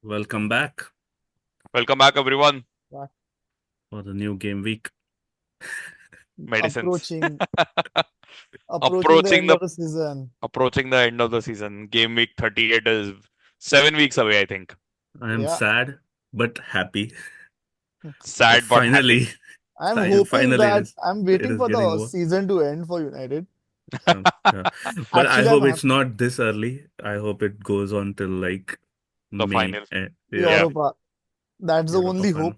Welcome back Welcome back, everyone. Yeah, for the new game week. Medicines. approaching approaching the approaching end the of the season. approaching the end of the season. Game week 38 is 7 weeks away, I think. I am Yeah, sad but happy that Sad but happy. finally, I'm hoping finally that I'm it waiting is for getting the over. season to end for United. Yeah. But I Actually, I'm hope it's happy. not this early. I hope it goes on till like The May. final. Yeah, Yeah. Europa. That's the Europa only final. hope.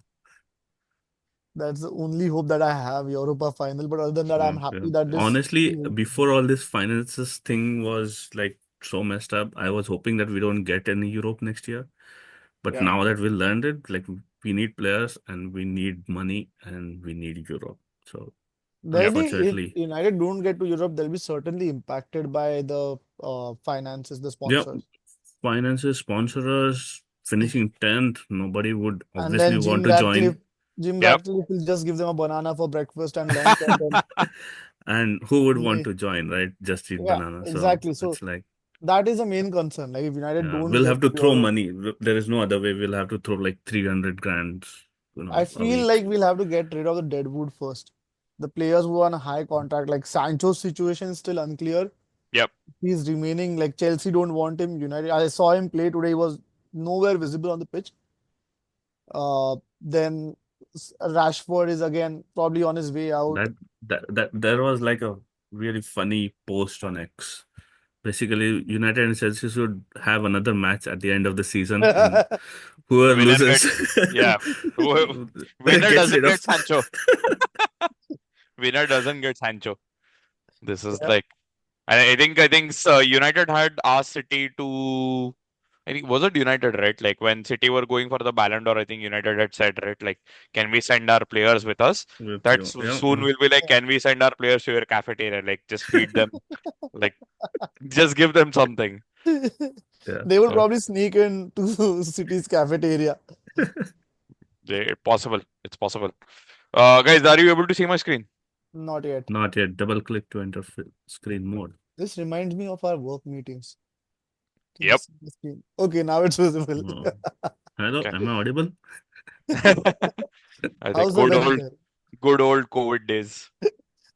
That's the only hope that I have. Europa final. But other than that, I'm Yeah. happy that this Honestly, season. before all this finances thing was like so messed up, I was hoping that we don't get any Europe next year. But Yeah. now that we learned it, like we need players and we need money and we need Europe. So There'll Yep. be if unfortunately, United don't get to Europe, they'll be certainly impacted by the finances, the yeah, sponsors, finances, sponsors, finishing 10th, nobody would and obviously then want to join. Jim Yep. Ratcliffe will just give them a banana for breakfast and lunch, and then And who would want they, to join, right? Just eat yeah, banana. So exactly. So it's like, that is the main concern. Like if United yeah, don't we'll get have to to throw Europe, money. There is no other way. We'll have to throw like 300 grand, I a feel week. like we'll have to get rid of the deadwood first. The players who are on a high contract, like Sancho's situation is still unclear. Yep. He's remaining like Chelsea don't want him. United, I saw him play today. He was nowhere visible on the pitch. Then Rashford is again probably on his way out. That that there was like a really funny post on X. Basically, United and Chelsea should have another match at the end of the season, and whoever Winner loses gets. Yeah. Winner gets doesn't rid of. get Sancho. Winner doesn't get Sancho. This is Yeah. like. I think United had asked City to. I think was it United, right? Like when City were going for the Ballon d'Or, I think United had said, right, like, can we send our players with us? With That you. Yeah, soon will be like, Yeah. can we send our players to your cafeteria? Like, just feed them, like, just give them something. yeah. They will So, probably sneak into City's cafeteria. possible. It's possible. Guys, are you able to see my screen? Not yet. Not yet. Double click to enter screen mode. This reminds me of our work meetings. Can you Yep. see the screen? Okay, now it's visible. Oh. Hello, Okay. am I audible? I think How's the weather there? good old COVID days.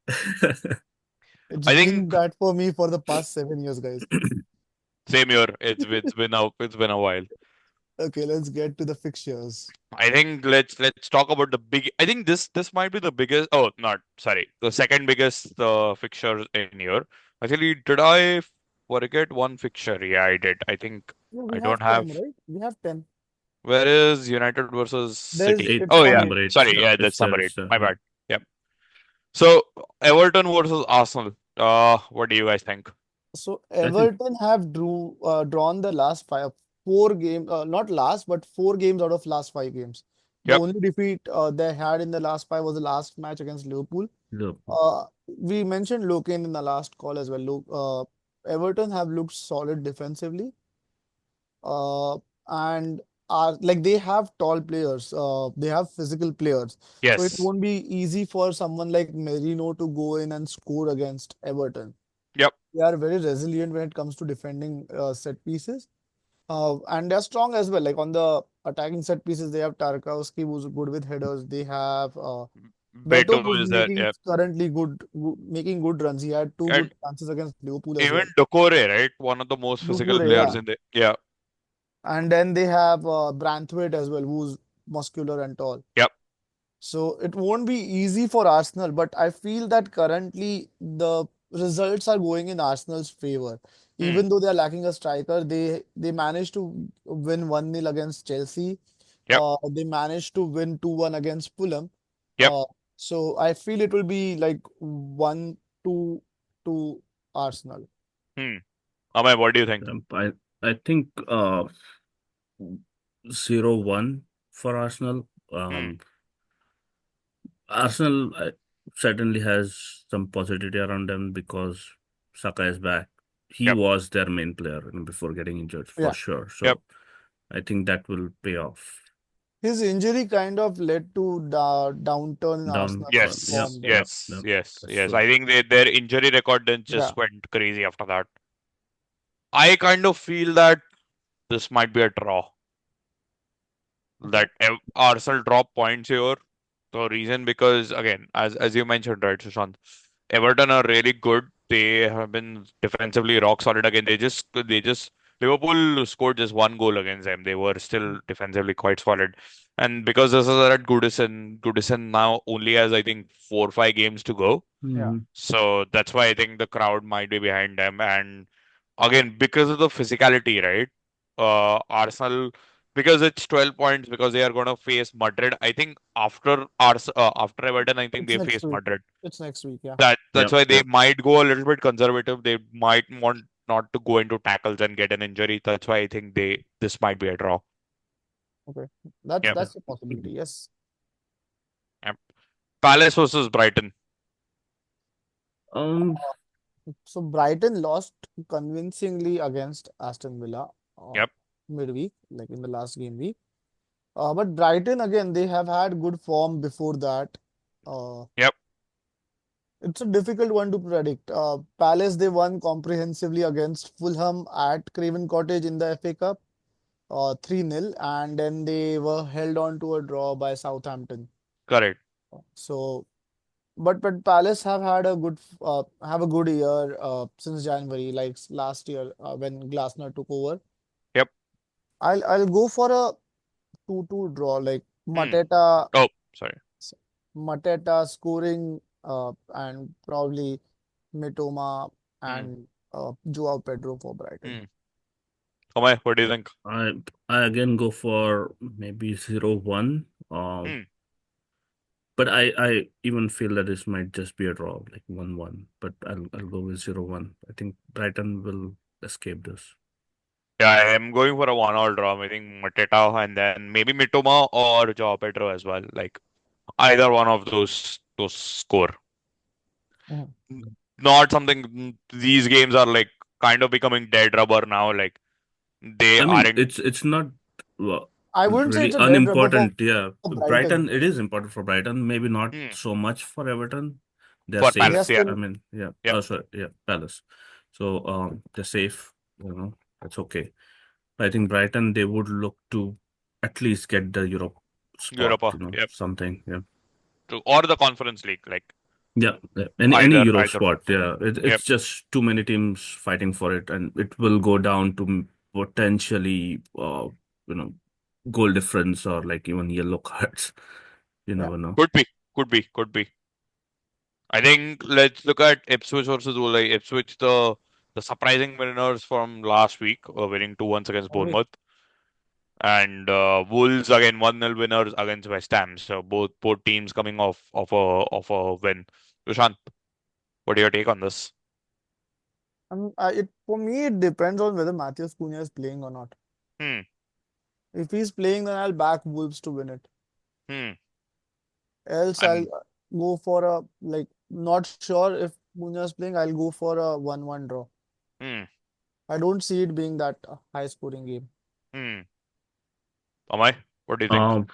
It's I been think that for me for the past 7 years, guys. same here. It's been a while. Okay, let's get to the fixtures. I think let's talk about the big. I think this might be the biggest. Oh, not sorry, the second biggest fixture in here. Actually, did I forget one fixture? Yeah, I did. I think No, I we don't have 10, have. right? We have 10. Where is United versus There's City? Eight, it's Oh on yeah, it. number eight. sorry. Yeah, It's that's there. number It's eight. there. My Yeah. bad. Yep. So Everton versus Arsenal. What do you guys think? So I think Everton have drawn the last five, 4 games, not last, but 4 games out of last 5 games. The Yep. only defeat they had in the last five was the last match against Liverpool. look, We mentioned Loken in the last call as well. Everton have looked solid defensively, and are like they have tall players. They have physical players, so it Yes. won't be easy for someone like Merino to go in and score against Everton. Yep. They are very resilient when it comes to defending set pieces. And they're strong as well. Like on the attacking set pieces, they have Tarkowski who's good with headers. They have Beto Beto who's is there. making Yep. currently making good runs. He had two good And chances against Liverpool as even well. Decore, right? One of the most physical Dukure, players yeah. in the. Yeah. And then they have Branthwaite as well, who's muscular and tall. Yep. So it won't be easy for Arsenal, but I feel that currently the results are going in Arsenal's favor. Hmm. Even though they are lacking a striker, they managed to win 1-0 against Chelsea. Yep. They managed to win 2-1 against Fulham. Yep. So I feel it will be like 1-2 to Arsenal. Hmm. Amay, what do you think? I think 0-1 for Arsenal. Hmm. Arsenal certainly has some positivity around them because Saka is back. He Yep. was their main player before getting injured for Yeah. sure. Yep. So I think that will pay off. His injury kind of led to the downturn in Arsenal's Downfall. Yep, Yes. form there. yep, Yes. yep. Yes. That's Yes. true. I think their injury record then Yeah. just went crazy after that. I kind of feel that this might be a draw. that Arsenal drop points here. The reason because again, as you mentioned, right, Sushant, Everton are really good. They have been defensively rock solid again. They just Liverpool scored just one goal against them. They were still defensively quite solid. And because this is at Goodison now only has I think 4 or 5 games to go. Yeah. Mhm. So that's why I think the crowd might be behind them. And again, because of the physicality, right? Arsenal, because it's 12 points, because they are going to face Madrid. I think after Everton, I think It's they next face week. Madrid. It's next week. Yeah. That's Yep, why they yep. might go a little bit conservative. They might want not to go into tackles and get an injury. That's why I think this might be a draw. Okay. That's Yep. that's a possibility. Yes. Yep. Palace versus Brighton. Um, So Brighton lost convincingly against Aston Villa Yep. midweek, like in the last game week. But Brighton again, they have had good form before that. Uh, Yep. it's a difficult one to predict. Palace they won comprehensively against Fulham at Craven Cottage in the FA Cup, 3-0, and then they were held on to a draw by Southampton. Correct. So, but Palace have had a good year since January, like last year when Glasner took over. Yep. I'll go for a 2-2 draw, like Hmm. Mateta Oh, sorry. Mateta scoring and probably Mitoma Hmm. and Joao Pedro for Brighton. Hmm. Kamai, what do you think? I I again go for maybe 0-1. Hmm. But I even feel that this might just be a draw, like 1-1. But I'll go with 0-1. I think Brighton will escape this. Yeah, I am going for a 1-all draw. I think Mateta and then maybe Mitoma or Joao Pedro as well. Like either one of those score. Mhm. N- Not something. These games are like kind of becoming dead rubber now. Like they I mean, aren't. it's not I wouldn't say really it's a dead rubber unimportant. Yeah, for Brighton. Brighton, it is important for Brighton. Maybe not Hmm. so much for Everton. They're For They are Palace. safe. Yeah. I still mean, yeah. Yeah. Oh, sorry. Yeah, Palace. So they're safe. That's okay. I think Brighton, they would look to at least get the Europe spot. Europa. Yep. Something. Yeah. Or the Conference League. Like Yeah, yeah. Any Europe either. spot, yeah. Yep. It's just too many teams fighting for it, and it will go down to potentially, you know, goal difference or like even yellow cards. You yeah. never know. Could be. Could be. Could be. I think let's look at Ipswich versus Wolves. Like Ipswich, the surprising winners from last week, winning 2-1 against Okay. Bournemouth, and Wolves again 1-0 winners against West Ham. So both teams coming off a win. Sushant, what are your take on this? For me, it depends on whether Matheus Cunha is playing or not. Hmm. If he's playing, then I'll back Wolves to win it. Hmm. Else, I'll And go for a like not sure if Cunha is playing. I'll go for a 1-1 draw. hmm. I don't see it being that high scoring game. Hmm. Amai, what do you think? Um,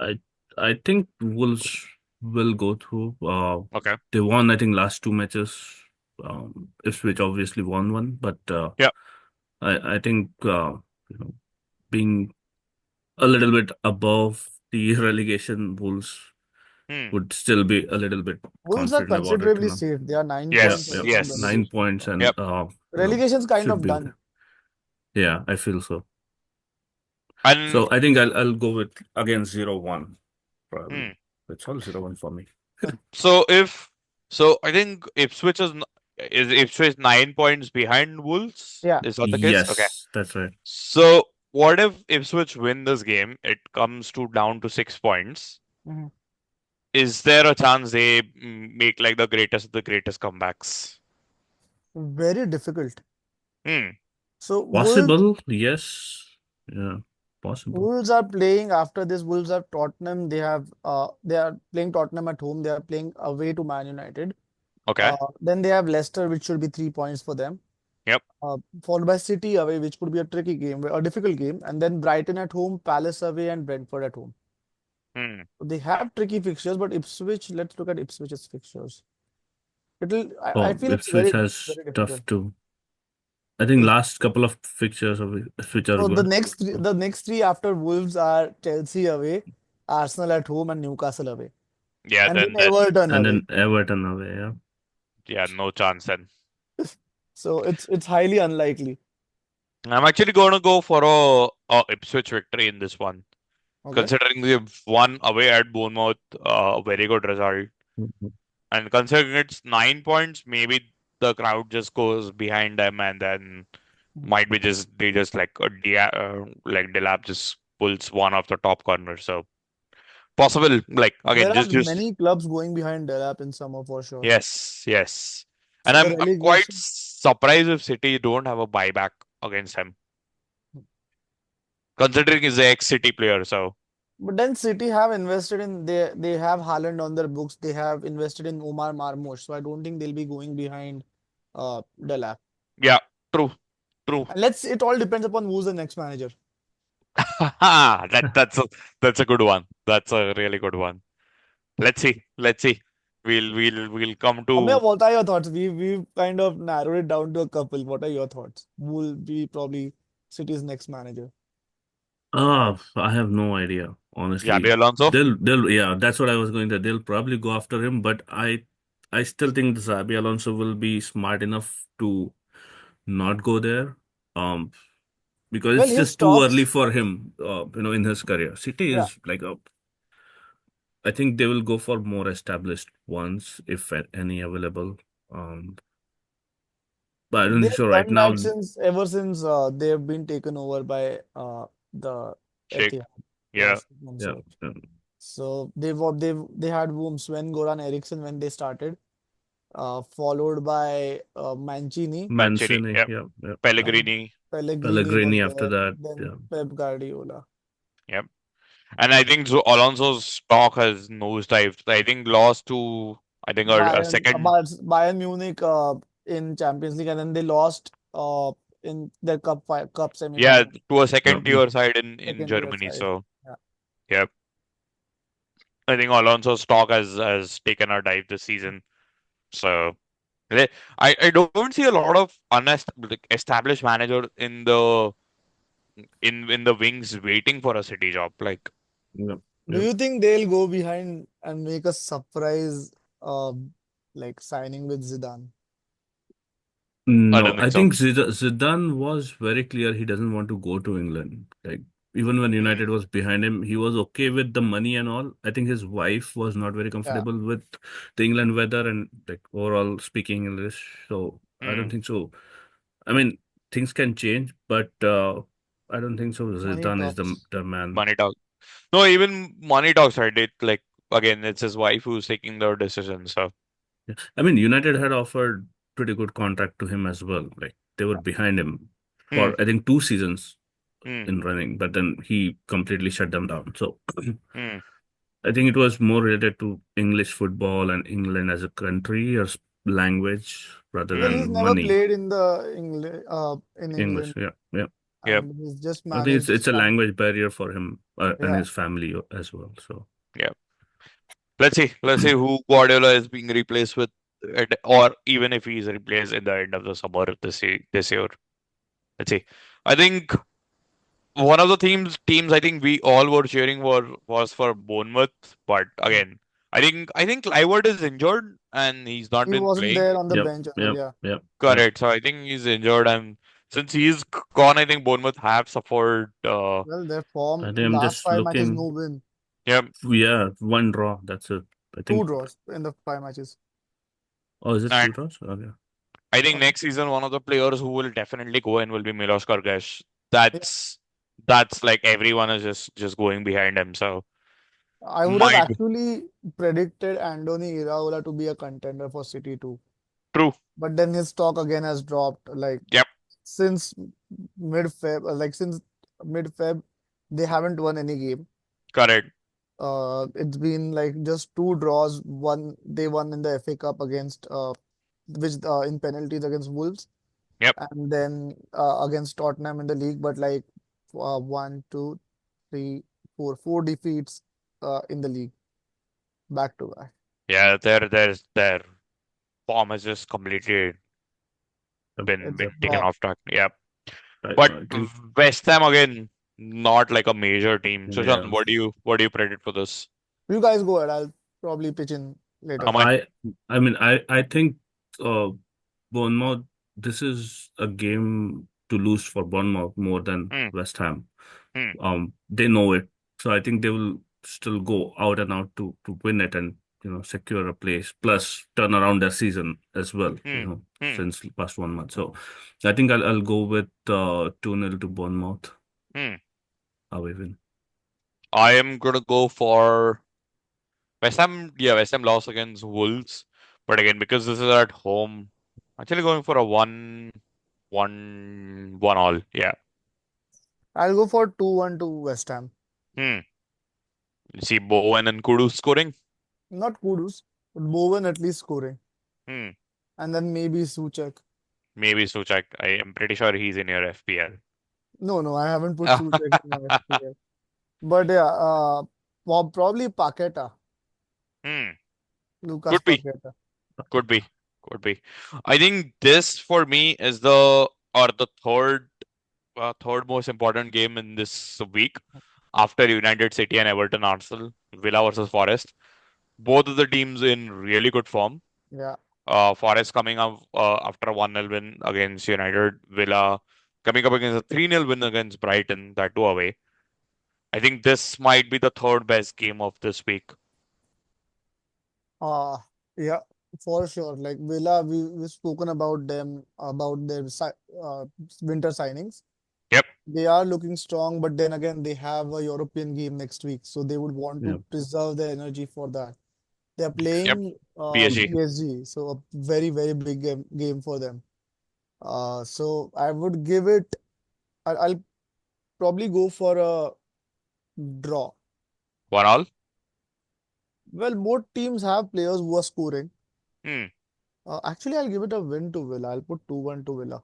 I I think Wolves will go through. Okay. They won, I think, last two matches. Ipswich obviously won one, but Yeah. I think being a little bit above the relegation, Wolves Hmm. would still be a little bit Wolves are confident about it. considerably safe. They are nine Yeah, points yeah, Yes. away from Yes. 9 points, relegation. and Yep. Relegation's kind should of be done. there. Yeah, I feel so. And So I think I'll go with again 0-1 probably. hmm. It's all 0-1 for me. So if so, I think is Ipswich 9 points behind Wolves. Yeah. Is that the case? Okay. Yes, that's right. So what if Ipswich win this game? It comes to down to 6 points. Mhm. Is there a chance they make like the greatest comebacks? Very difficult. Hmm. So Wolves Possible, yes. Yeah, possible. Wolves are playing after this. Wolves have Tottenham. They are playing Tottenham at home. They are playing away to Man United. Okay. Then they have Leicester, which should be 3 points for them. Yep. Followed by City away, which could be a tricky game, a difficult game, and then Brighton at home, Palace away, and Brentford at home. Hmm. So they have tricky fixtures, but Ipswich, let's look at Ipswich's fixtures. I Oh, feel it's Ipswich very, has very difficult. tough too. I think last couple of fixtures of which are So good. the next three after Wolves are Chelsea away, Arsenal at home, and Newcastle away, Yeah, and then then Everton And away. then Everton away, yeah. yeah, no chance then. So it's highly unlikely. I'm actually going to go for a Ipswich victory in this one, Okay. considering they've won away at Bournemouth, a very good result. Mhm. And considering it's 9 points, maybe the crowd just goes behind them, and then might be just they just like Delap just pulls one off the top corner. So possible, like again, There are just many clubs going behind Delap in summer for sure. yes, yes. And So the I'm quite relegation, surprised if City don't have a buyback against him, considering he's the ex-City player. So but then City have invested in they have Haaland on their books. They have invested in Omar Marmoush. So I don't think they'll be going behind Delap. yeah, true, true. And it all depends upon who's the next manager. That's a good one. That's a really good one. Let's see. Let's see. We'll come Amir, to what are your thoughts? We've kind of narrowed it down to a couple. What are your thoughts? Who will be probably City's next manager? I have no idea, Yabi honestly. Alonso. Yeah, that's what I was going to. They'll probably go after him, but I still think Xabi Alonso will be smart enough to not go there. Um, because Well, it's his just too early talks, for him, in his career. City yeah, is like I think they will go for more established ones if any available. Um, but I don't think they've so right done that now. since ever since they've been taken over by the Shake. Etihad. Yeah. Yes, and Yeah, so yeah. so they had whom Sven Goran Eriksson when they started, followed by Mancini, Mancini. Mancini, Yeah. yeah, yeah. and Pellegrini. Pellegrini was Pellegrini after there, that, then yeah. Pep Guardiola. Yeah. And I think Alonso's stock has nosedived. I think lost to I think a second. Bayern Munich in Champions League, and then they lost in their cup Yeah, semi-final, to a Yeah, second tier side in second tier Germany. side. So Yeah. yeah, I think Alonso's stock has taken a dive this season. So they- I don't see a lot of like established manager in the wings waiting for a City job. Like yeah, Do yeah. you think they'll go behind and make a surprise, uh, like signing with Zidane? I No, don't I think so. think Zidane was very clear he doesn't want to go to England. Like even when Mm, United was behind him, he was okay with the money and all. I think his wife was not very Yeah, comfortable with the England weather and like overall speaking English. So I don't mm. think so. I mean, things can change, but I don't think so. money Zidane is talks. the man. Money talk. No, even money talks. Right? It like again, it's his wife who's taking the decision. So Yeah. I mean, United had offered pretty good contract to him as well. Like they were behind him mm, for I think 2 seasons mm, in running, but then he completely shut them down. So mm. I think it was more related to English football and England as a country or language rather Well, he's than never money. played in English, England, yeah, yeah. Yep, and he's just I think it's managed a some. language barrier for him and Yeah, his family as well. So yep. Let's see. Let's see who Guardiola is being replaced with, or even if he's replaced in the end of the summer this year. Let's see. I think one of the teams I think we all were cheering for was for Bournemouth, but again, I think Clivert is injured and he's not he been wasn't playing. there on the yep, bench as well. yep, Yeah, yep, yep. Correct. So I think he's injured, and since he's gone, I think Bournemouth have suffered. well, their I form think in I'm last just five matches, no looking. win, Yeah, Yeah, one draw. That's it. I two think. draws in the five matches. Oh, is it and two draws? Okay. I think Uh, next season one of the players who will definitely go in will be Milos Kerkesh. yeah, That's like everyone is just going behind him. So I would have might be actually predicted Andoni Iraola to be a contender for City too, true. but then his stock again has dropped. Like Yep, since since mid-Feb, they haven't won any game. correct. It's been like just two draws. One they won in the FA Cup against which in penalties against Wolves, Yep. and then against Tottenham in the league. But like one, two, three, four defeats in the league back to back. Yeah, their form is just completely It's been taken top. off track. Yeah. But I think West Ham again, not like a major team. So Sean, yeah. what do you predict for this? You guys go ahead. I'll probably pitch in later. Am I? I I think uh Bournemouth, this is a game to lose for Bournemouth more than Hmm, West Ham. hmm, They know it. So I think they will still go out and out to win it and secure a place, plus turn around their season as well, hmm, hmm, since past 1 month. So I think I'll go with 2-0 to Bournemouth hmm. away win. I am gonna go for West Ham. Yeah, West Ham lost against Wolves, but again because this is at home, actually going for a one all. Yeah. I'll go for 2-1 to West Ham. Hmm. You see Bowen and Kudu scoring. Not Kudus, but Bowen at least scoring. Hmm. And then maybe Suchek. Maybe Suchak. I am pretty sure he's in your FPL. No, I haven't put Suchek in my FPL. But yeah, probably Paqueta, Hmm. Lucas Could be. Paqueta. Could be. Could be. I think this for me is the third most important game in this week after United City and Everton Arsenal, Villa versus Forest. Both of the teams in really good form. Yeah. Forest coming up after a 1-0 win against United. Villa coming up against a 3-0 win against Brighton, that too away. I think this might be the third best game of this week. Uh, yeah, for sure. Like Villa, we've spoken about them, about their uh, winter signings. Yep, They are looking strong, but then again, they have a European game next week, so they would want Yeah. to preserve their energy for that. They are yep. playing PSG. PSG, so a very, very big game for them. So I would give it, I'll probably go for a draw. 1-1. Well, both teams have players who are scoring. Hmm. Actually, I'll give it a win to Villa. I'll put 2-1 to Villa.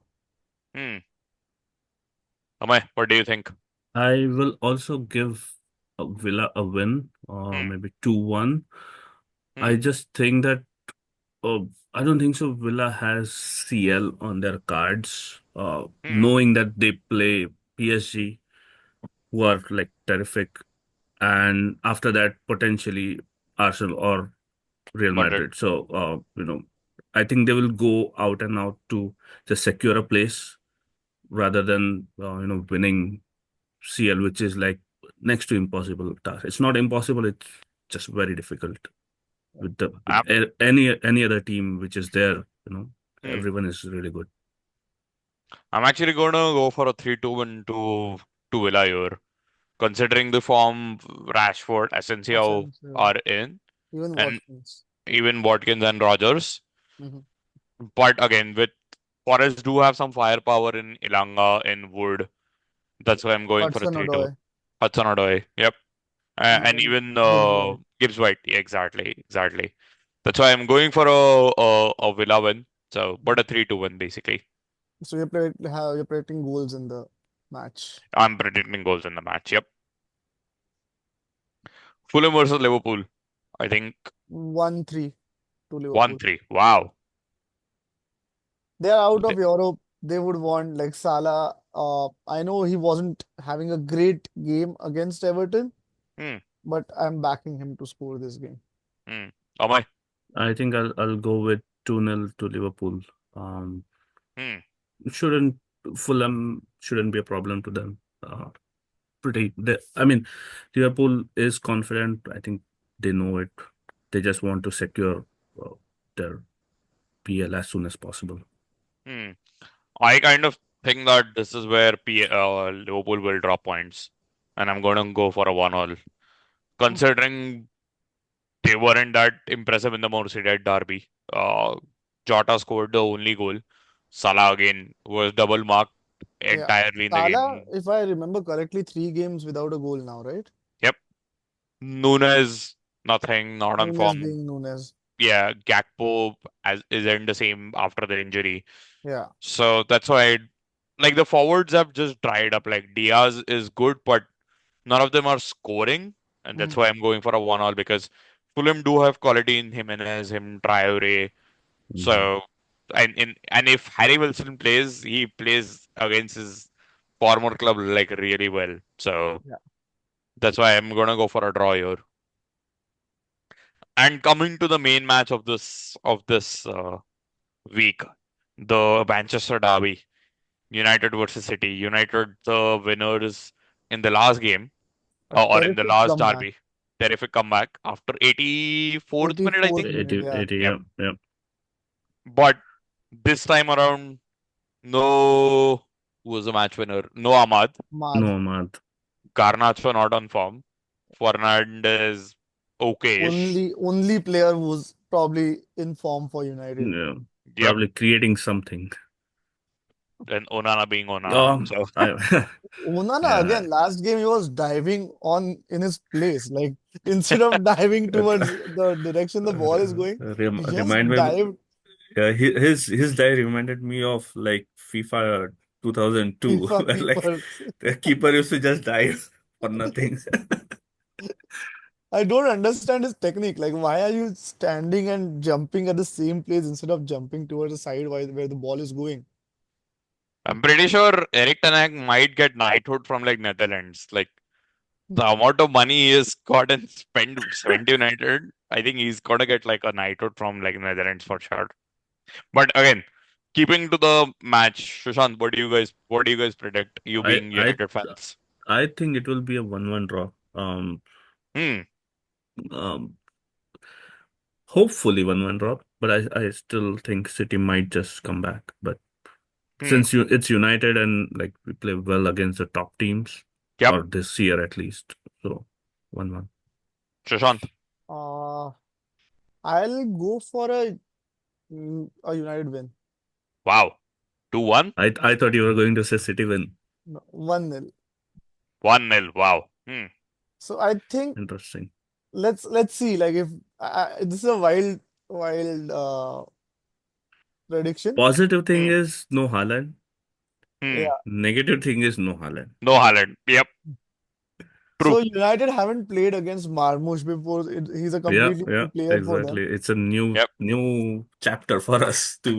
Hmm. Amay, what do you think? I will also give Villa a win, Hmm. maybe 2-1. Hmm. I just think that I don't think so. Villa has CL on their cards, Hmm. knowing that they play PSG, who are like terrific, and after that potentially Arsenal or Real Madrid. Madrid. So I think they will go out and out to just secure a place rather than winning CL, which is like next to impossible task. It's not impossible. It's just very difficult with the with I'm, any other team which is there. hmm. Everyone is really good. I'm actually going to go for a 3-2 win to Villa here. Considering the form Rashford, Asensio Asensio, are in, even and Watkins. even Watkins and Rogers. Hmm. But again, with Forest do have some firepower in Ilanga, in Wood. That's why I'm going for a Hudson 3-2. Odoi, Hudson-Odoi. Yep. and And then even Gibbs White. Gibbs White. Yeah, exactly. Exactly. That's why I'm going for a Villa win. So, but a 3-2 win, basically. So you're predicting goals in the match. I'm predicting goals in the match. Yep. Fulham versus Liverpool. I think 1-3 to Liverpool. 1-3. Wow. They are out Th- of Europe. They would want like Salah. I know he wasn't having a great game against Everton, Hmm. but I'm backing him to score this game. Hmm. Amay. I think I'll go with 2-0 to Liverpool. Um, Hmm. shouldn't Fulham shouldn't be a problem to them. I mean, Liverpool is confident. I think they know it. They just want to secure uh, their PL as soon as possible. Hmm. I kind of think that this is where Liverpool will drop points, and I'm going to go for a 1-all. Considering they weren't that impressive in the Merseyside derby, Jota scored the only goal. Salah again was double marked Yeah. entirely in the Salah, game. if I remember correctly, 3 games without a goal now, right? Yep. Nunes, nothing, not on Nunes form. being Nunes. Yeah, Gakpo isn't the same after the injury. Yeah. So that's why, like, the forwards have just dried up. Like, Diaz is good, but none of them are scoring. And that's Mhm. why I'm going for a 1-all because Fulham do have quality in Jimenez, him, Traore. Mhm. So and if Harry Wilson plays, he plays against his former club like really well. So Yeah. that's why I'm gonna go for a draw here. And coming to the main match of this week, the Manchester Derby, United versus City. United the winners in the last game A or in the terrific last comeback. derby. Terrific comeback after 84th minute, I 84th think. 80, minute, yeah. 80, Yep. yeah, yeah. But this time around, no, who was the match winner? No Ahmad. Mad. No, Ahmad. Garnacho not on form. Fernandez okay-ish. Only player who's probably in form for United. Yeah, Yep. probably creating something. And Onana being Onana. Oh, So I, Onana yeah, again, last game he was diving on in his place. Like instead of diving towards the direction the ball is going, he just remind me. dived Yeah, his diary reminded me of like FIFA 2002, FIFA where like keepers. the keeper used to just dive for nothing. I don't understand his technique. Like, why are you standing and jumping at the same place instead of jumping towards the side where the ball is going? I'm pretty sure Eric Ten Hag might get knighthood from like Netherlands. Like the amount of money he has got and spent United, I think he's gonna get like a knighthood from like Netherlands for sure. But again, keeping to the match, Sushant, what do you guys predict? You I being I United fans. I think it will be a 1-1 draw. Hmm. Um, hopefully 1-1 draw, but I still think City might just come back. But Hmm. since it's United and like we play well against the top teams, Yep. or this year at least, so 1-1. Sushant. Uh, I'll go for a United win. Wow. 2-1. I thought you were going to say City win. No, 1-0. 1-0. Wow. Hmm. So I think Interesting. let's see. Like if this is a wild prediction. Positive thing Hmm. is no Haaland. Hmm. Yeah. Negative thing is no Haaland. No Haaland. Yep. True. So United haven't played against Marmoush before. He's a Yeah, completely yeah, new player for them. exactly. It's a new Yep. new chapter for us to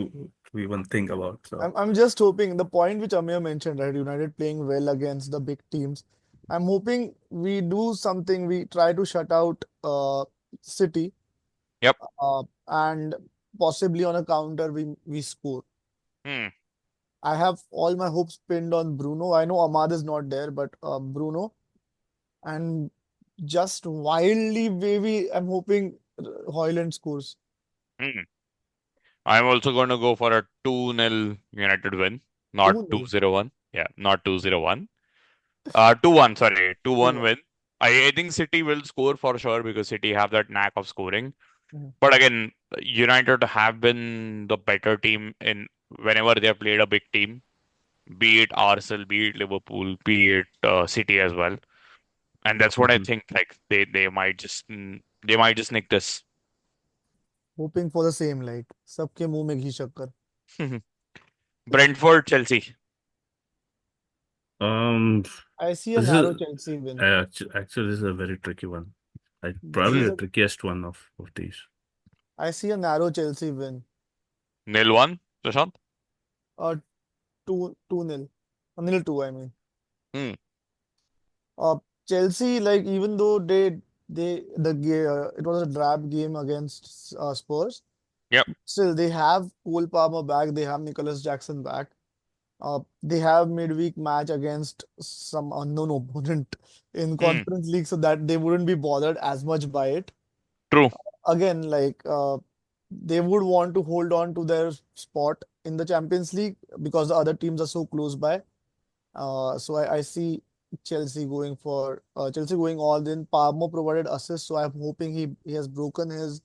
even think about. So I'm just hoping the point which Amir mentioned, right? United playing well against the big teams. I'm hoping we do something. We try to shut out City, Yep. and possibly on a counter we score. Hmm. I have all my hopes pinned on Bruno. I know Ahmad is not there, but Bruno and just wildly maybe I'm hoping Hoyland scores Hmm. I'm also going to go for a 2-0 United win, not 2-0. 2-0-1. Yeah, not 2-0-1. 2-1, sorry, 2-1 2-1. win. I think City will score for sure because City have that knack of scoring. Mhm. But again, United have been the better team in whenever they have played a big team, be it Arsenal, be it Liverpool, be it City as well. And that's what I mhm. think. Like they might just nick this. Hoping for the same, like सबके मुंह में घी शक्कर. Brentford, Chelsea. Um, I see a this narrow is Chelsea win. actually this is a very tricky one. This Probably is Hmm. the a trickiest one of these. I see a narrow Chelsea win. 0-1, Prashant. Uh, 2-0. 0-2, I mean. Hmm. Uh, Chelsea, like even though it was a drab game against Spurs, Yep. still they have Cole Palmer back, they have Nicholas Jackson back. They have midweek match against some unknown opponent in Hmm. Conference League, so that they wouldn't be bothered as much by it. True. Again, like they would want to hold on to their spot in the Champions League because the other teams are so close by. So I see Chelsea going all in. Palmer provided assist, so I'm hoping he has broken his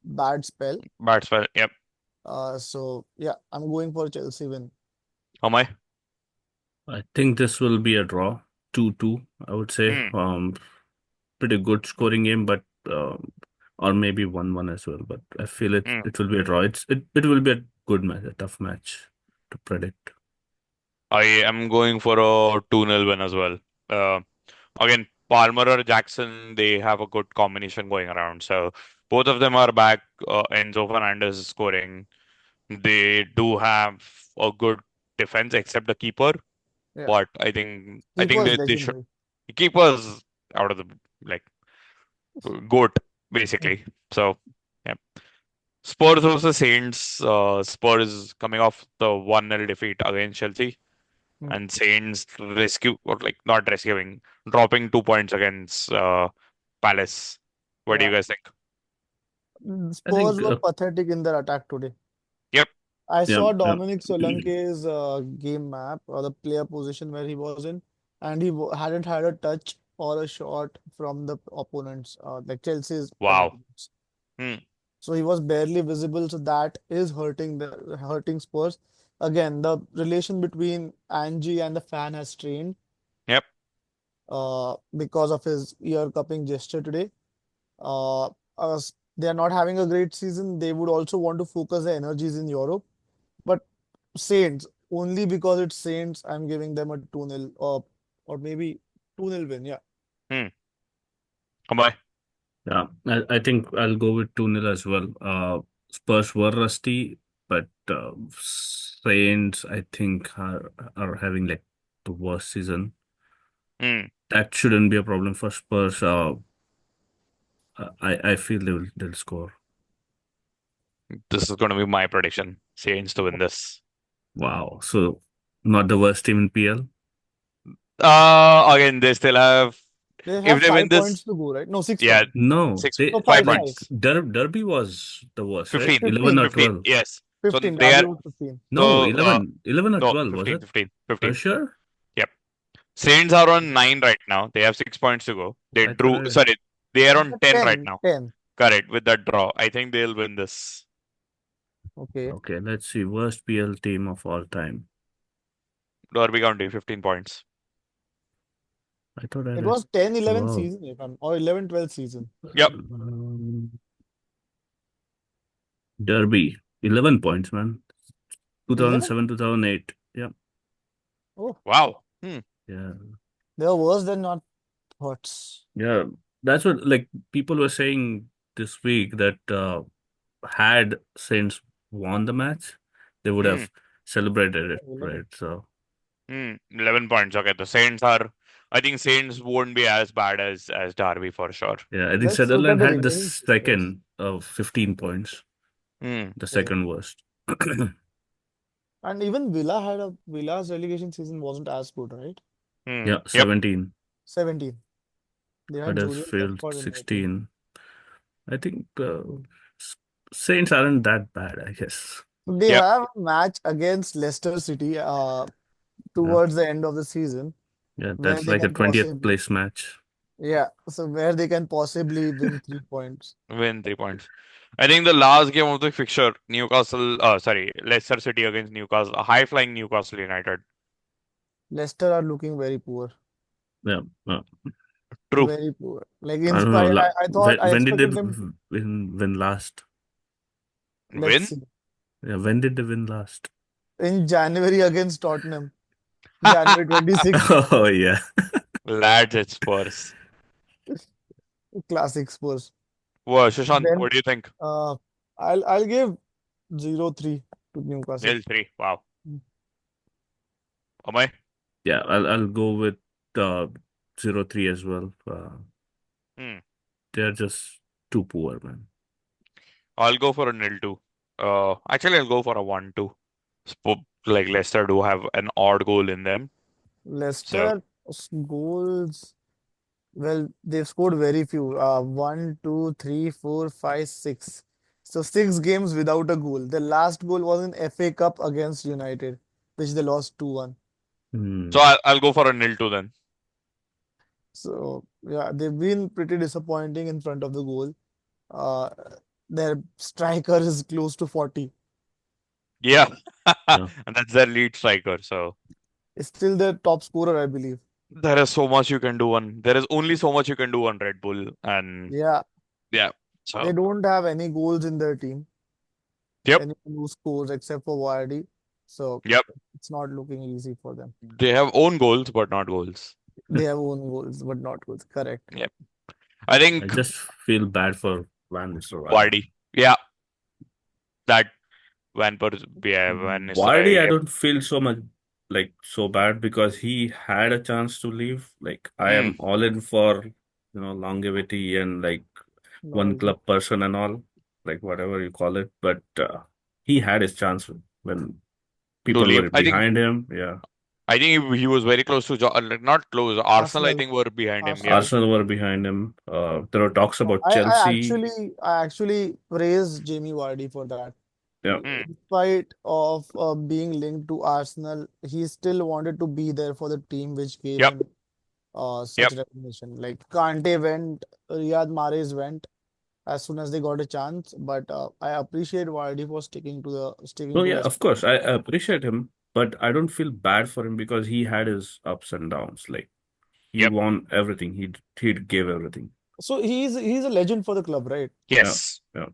bad spell. Batsman. Yep. So yeah, I'm going for Chelsea win. How am I? I think this will be a draw, 2-2, I would say. Hmm. Pretty good scoring game, but or maybe 1-1 as well. But I feel Hmm. it will be a draw. It will be a good match, a tough match to predict. I am going for a 2-0 win as well. Uh, Again, Palmer or Jackson, they have a good combination going around. So both of them are back. Enzo Fernandez is scoring. They do have a good defense except the keeper, Yeah. but I think Keeper's they should legendary. keepers out of the like goat basically. So yeah. Spurs versus Saints. Spurs coming off the 1-0 defeat against Chelsea, Hmm. and Saints rescue or like not rescuing, dropping 2 points against Palace. What do you Yeah. guys think? I Spurs think, were pathetic in their attack today. Yep. I yeah, saw yeah. Dominic Solanke's game map or the player position where he was in, and he hadn't had a touch or a shot from the opponents, like Chelsea's Wow. penalties. Hmm. So he was barely visible. So that is hurting Spurs. Again, the relation between Angie and the fan has strained Yep. because of his ear cupping gesture today. They are not having a great season. They would also want to focus their energies in Europe. But Saints, only because it's Saints, I'm giving them a 2-0 or maybe 2-0 win. Yeah. Hmm. Come on. Yeah, I think I'll go with 2-0 as well. Spurs were rusty, but Saints, I think, are having like the worst season. Hmm. That shouldn't be a problem for Spurs. I feel they'll score. This is going to be my prediction. Saints to win this. Wow. So not the worst team in PL? Again, they still have. They If have they win 5 points this, to go, right? No, six yeah, points. No, six, they No, five five, like five. points. Derby was the worst, right? 15, 11 or 15. 15. 12. Yes. So 15. they Derby are was 15. No, so 11 or no 12 was 15, it? 15, Are you 15. sure? Yep. Saints are on 9 right now. They have 6 points to go. They I thought drew. I Sorry, they are on 10 right 10. now. 10. Correct with that draw. I think they'll win this. Okay. Okay, let's see. Worst PL team of all time. Derby County 15 points. I thought I It read was 10-11 12. season, if I'm, or 11-12 season. Yep. Derby, 11 points, man. 11? 2007, 2008. Yeah, Oh, Wow. yeah, they were worse than not thoughts. yeah. That's what like people were saying this week that had Saints won the match, they would Hmm. have celebrated it, 11. right? So 11 points. Okay. The Saints are. I think Saints won't be as bad as Derby for sure. yeah, I think Let's look at Sutherland the had the remaining fixtures. second of 15 points, the Okay. second worst. And even Villa's relegation season wasn't as good, right? Yeah, Yep. 17. 17. They had Julian Huddersfield Telford in their team. 16. I think S- Saints aren't that bad, I guess. They Yep. have a match against Leicester City Yeah, towards the end of the season yeah, where that's they like a can 20th possibly, place match. yeah, so where they can possibly win 3 points. Win 3 points. I think the last game of the fixture, Newcastle. Sorry, Leicester City against Newcastle. A high flying Newcastle United. Leicester are looking very poor. Yeah, True. Very poor. Like I don't know. inspired. I thought I When did they expected them to. win last? Let's Win. see. Yeah, when did they win last? In January against Tottenham. January 26th. Oh yeah, Lads at Spurs. Classic Spurs. Whoa, Shashank, Then what do you think? uh I'll give 0-3 to Newcastle. Nil 3. Wow. Am I? yeah. I'll go with uh 0-3 as well. Hmm. They're just too poor, man. I'll go for a nil 2. Actually, I'll go for a 1-2. Like Leicester do have an odd goal in them. So, Leicester goals. Well, they've scored very few. One, two, three, four, five, six. So 6 games without a goal. The last goal was in FA Cup against United, which they lost 2-1. so Hmm. I'll go for a nil 2 then. So yeah, they've been pretty disappointing in front of the goal. Uh, their striker is close to 40. Yeah. Yeah, And that's their lead striker. So Is still their top scorer, I believe. there is so much you can do on. There is only so much you can do on Red Bull. And Yeah, yeah. they So, don't have any goals in their team. yep. Anyone who scores except for Vardy. So Yep. it's not looking easy for them. They have own goals, but not goals. They have own goals, but not goals. Correct. Yep. I I think just feel bad for Van Nistelrooy. Vardy. Yeah. That. Yeah, Van Vardy, Nistelrooy. I Yep. don't feel so much like so bad because he had a chance to leave. Like I Mm, am all in for longevity and like one Loyalty. club person and all, like whatever you call it. But he had his chance when to people leave. were behind him. Yeah, I think he was very close to like, not close. Arsenal, I Arsenal. think, were behind him. Yeah. Arsenal. Arsenal were behind him. There were talks about I, I Chelsea. actually I actually praise Jamie Vardy for that. Yeah, Mm, Despite of being linked to Arsenal, he still wanted to be there for the team, which gave yep. him such Yep. recognition. Like Kante went, Riyad Mahrez went as soon as they got a chance. But I appreciate Vardy for sticking no, to yeah, his. of course, I appreciate him, but I don't feel bad for him because he had his ups and downs. Like he Yep. won everything. He gave everything. So he's a legend for the club, right? Yeah, Yes. yeah.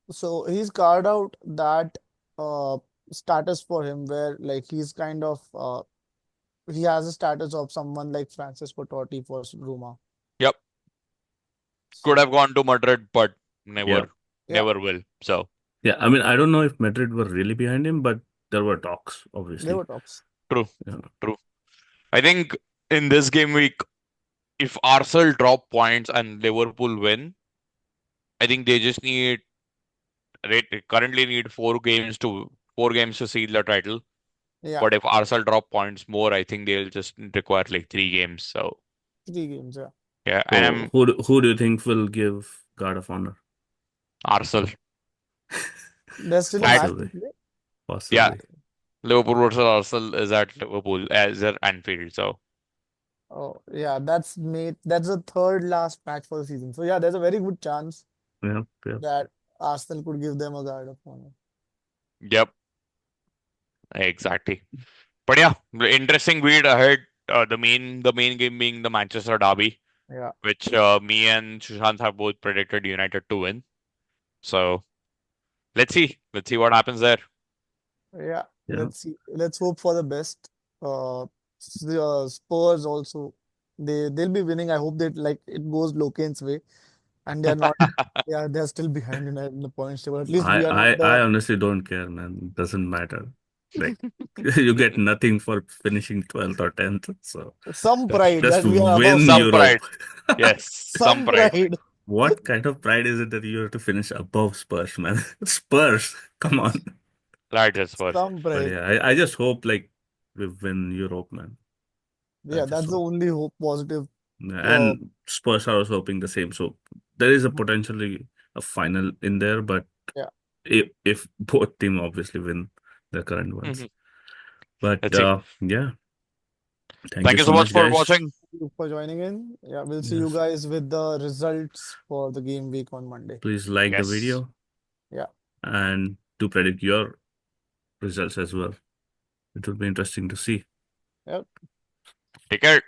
So he's carved out that uh status for him where like he's kind of he has a status of someone like Francisco Totti for Roma. Yep. Could have So gone to Madrid, but Yeah. never, yeah, never will. So Yeah, I mean, I don't know if Madrid were really behind him, but there were talks, there obviously. were talks. true. Yeah. True. I think in this game week, if Arsenal drop points and Liverpool win, I think they just they currently need 4 games to seal the title. Yeah, But if Arsenal drop points more, I think they'll just require like 3 games. So 3 games. Yeah, yeah, and So I'm who do you think will give Guard of Honor? Arsenal. there's still a At match to Possibly, play. yeah, possibly. Liverpool versus Arsenal is at Liverpool as at Anfield. So Oh yeah, that's the third last match for the season. So yeah, there's a very good chance Yeah, yeah, that Arsenal could give them a guard of honor. yep, exactly. But yeah, the interesting week ahead. The main game being the Manchester Derby, Yeah, which me and Sushant have both predicted United to win. So let's see what happens there. yeah. yeah. Let's see. Let's hope for the best. Spurs also they'll be winning. I hope that like it goes Loken's way and they're not. Yeah, they're still behind in the points table. At least I, we are not I, I the honestly don't care, man. It doesn't matter. Like you get nothing for finishing 12th or 10th. So some just pride just that we are above win Some Spurs. pride, Europe. yes, some Some pride. pride. What kind of pride is it that you have to finish above Spurs, man? Spurs, come on. Right, that's first. Some But pride. yeah, I just hope like we win Europe, man. I Yeah, just that's the hope. only hope positive. Uh, And Spurs are also hoping the same. So there is a mhm. potentially a final in there, but Yeah, if both team obviously win the current ones. Mhm. But Let's see. yeah, thank you Thank you so so much much, for guys. watching. thank you for joining in. Yeah, we'll see you Yes, guys with the results for the game week on Monday. please like the Yes. video Yeah. and to predict your results as well. It will be interesting to see. Yeah. Take care.